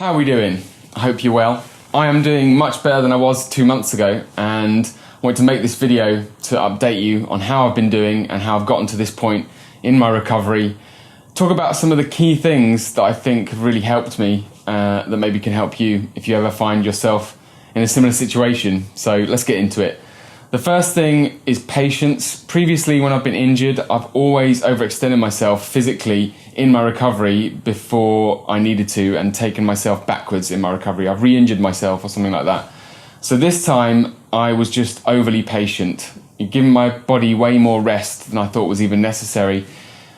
How are we doing? I hope you're well. I am doing much better than I was 2 months ago, and I wanted to make this video to update you on how I've been doing and how I've gotten to this point in my recovery. Talk about some of the key things that I think have really helped me that maybe can help you if you ever find yourself in a similar situation. So let's get into it. The first thing is patience. Previously, when I've been injured, I've always overextended myself physically in my recovery before I needed to and taken myself backwards in my recovery. I've re-injured myself or something like that. So this time I was just overly patient, giving my body way more rest than I thought was even necessary.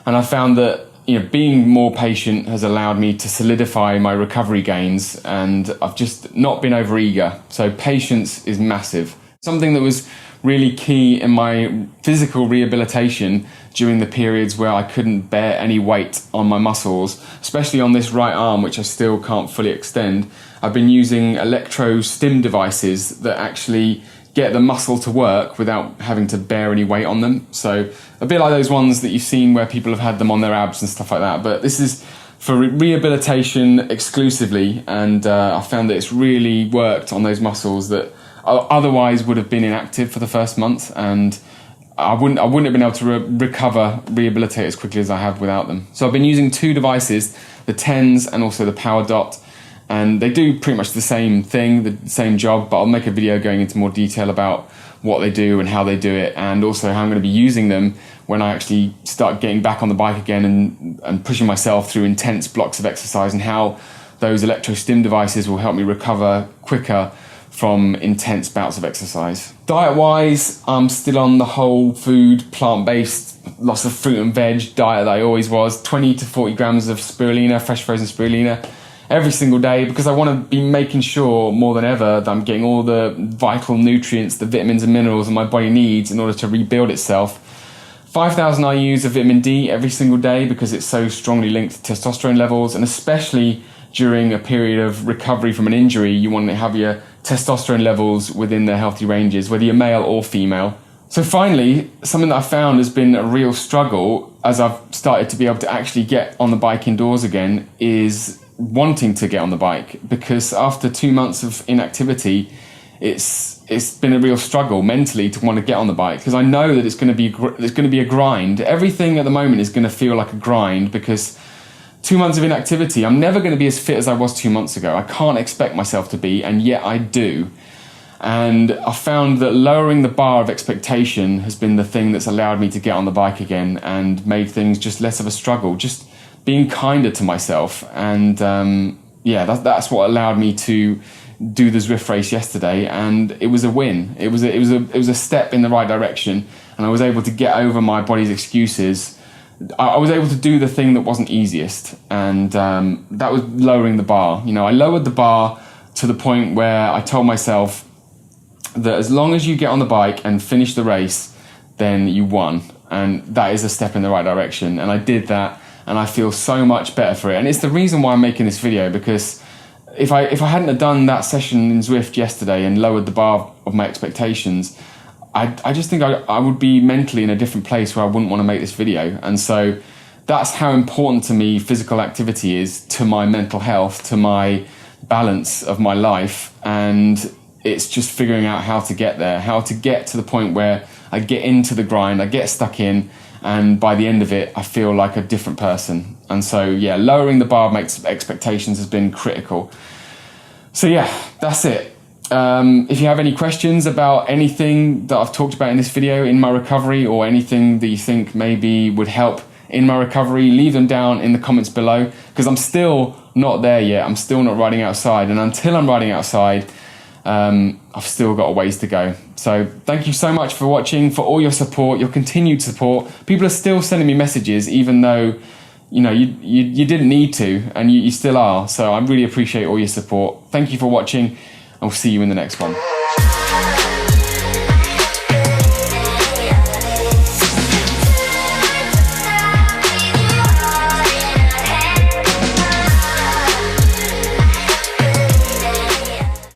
And I found that being more patient has allowed me to solidify my recovery gains, and I've just not been overeager. So patience is massive. Something that was really key in my physical rehabilitation during the periods where I couldn't bear any weight on my muscles, especially on this right arm, which I still can't fully extend. I've been using Electro Stim devices that actually get the muscle to work without having to bear any weight on them. So a bit like those ones that you've seen where people have had them on their abs and stuff like that. But this is for rehabilitation exclusively, and I found that it's really worked on those muscles that otherwise would have been inactive for the first month, and I wouldn't have been able to rehabilitate as quickly as I have without them. So I've been using two devices, the TENS and also the Power Dot, and they do pretty much the same thing, the same job, but I'll make a video going into more detail about what they do and how they do it, and also how I'm going to be using them when I actually start getting back on the bike again and pushing myself through intense blocks of exercise, and how those Electro Stim devices will help me recover quicker from intense bouts of exercise. Diet-wise, I'm still on the whole food, plant-based, lots of fruit and veg diet that I always was. 20 to 40 grams of spirulina, fresh frozen spirulina, every single day, because I want to be making sure more than ever that I'm getting all the vital nutrients, the vitamins and minerals that my body needs in order to rebuild itself. 5,000 IUs of vitamin D every single day, because it's so strongly linked to testosterone levels, and especially during a period of recovery from an injury, you want to have your testosterone levels within their healthy ranges, whether you're male or female. So finally, something that I found has been a real struggle as I've started to be able to actually get on the bike indoors again is wanting to get on the bike, because after 2 months of inactivity, it's been a real struggle mentally to want to get on the bike, because I know that it's going to be a grind. Everything at the moment is going to feel like a grind, because 2 months of inactivity, I'm never going to be as fit as I was 2 months ago. I can't expect myself to be, and yet I do. And I found that lowering the bar of expectation has been the thing that's allowed me to get on the bike again and made things just less of a struggle, just being kinder to myself. And that's what allowed me to do the Zwift race yesterday, and it was a win. It was a step in the right direction, and I was able to get over my body's excuses. I was able to do the thing that wasn't easiest, and that was lowering the bar. I lowered the bar to the point where I told myself that as long as you get on the bike and finish the race, then you won, and that is a step in the right direction. And I did that, and I feel so much better for it. And it's the reason why I'm making this video, because if I hadn't have done that session in Zwift yesterday and lowered the bar of my expectations, I just think I would be mentally in a different place where I wouldn't want to make this video. And so that's how important to me physical activity is to my mental health, to my balance of my life. And it's just figuring out how to get there, how to get to the point where I get into the grind, I get stuck in, and by the end of it, I feel like a different person. And so, lowering the bar of my expectations has been critical. So that's it. If you have any questions about anything that I've talked about in this video in my recovery, or anything that you think maybe would help in my recovery, leave them down in the comments below, because I'm still not there yet. I'm still not riding outside, and until I'm riding outside, I've still got a ways to go. So thank you so much for watching, for all your support, your continued support. People are still sending me messages, even though you didn't need to, and you still are. So I really appreciate all your support. Thank you for watching. I'll see you in the next one.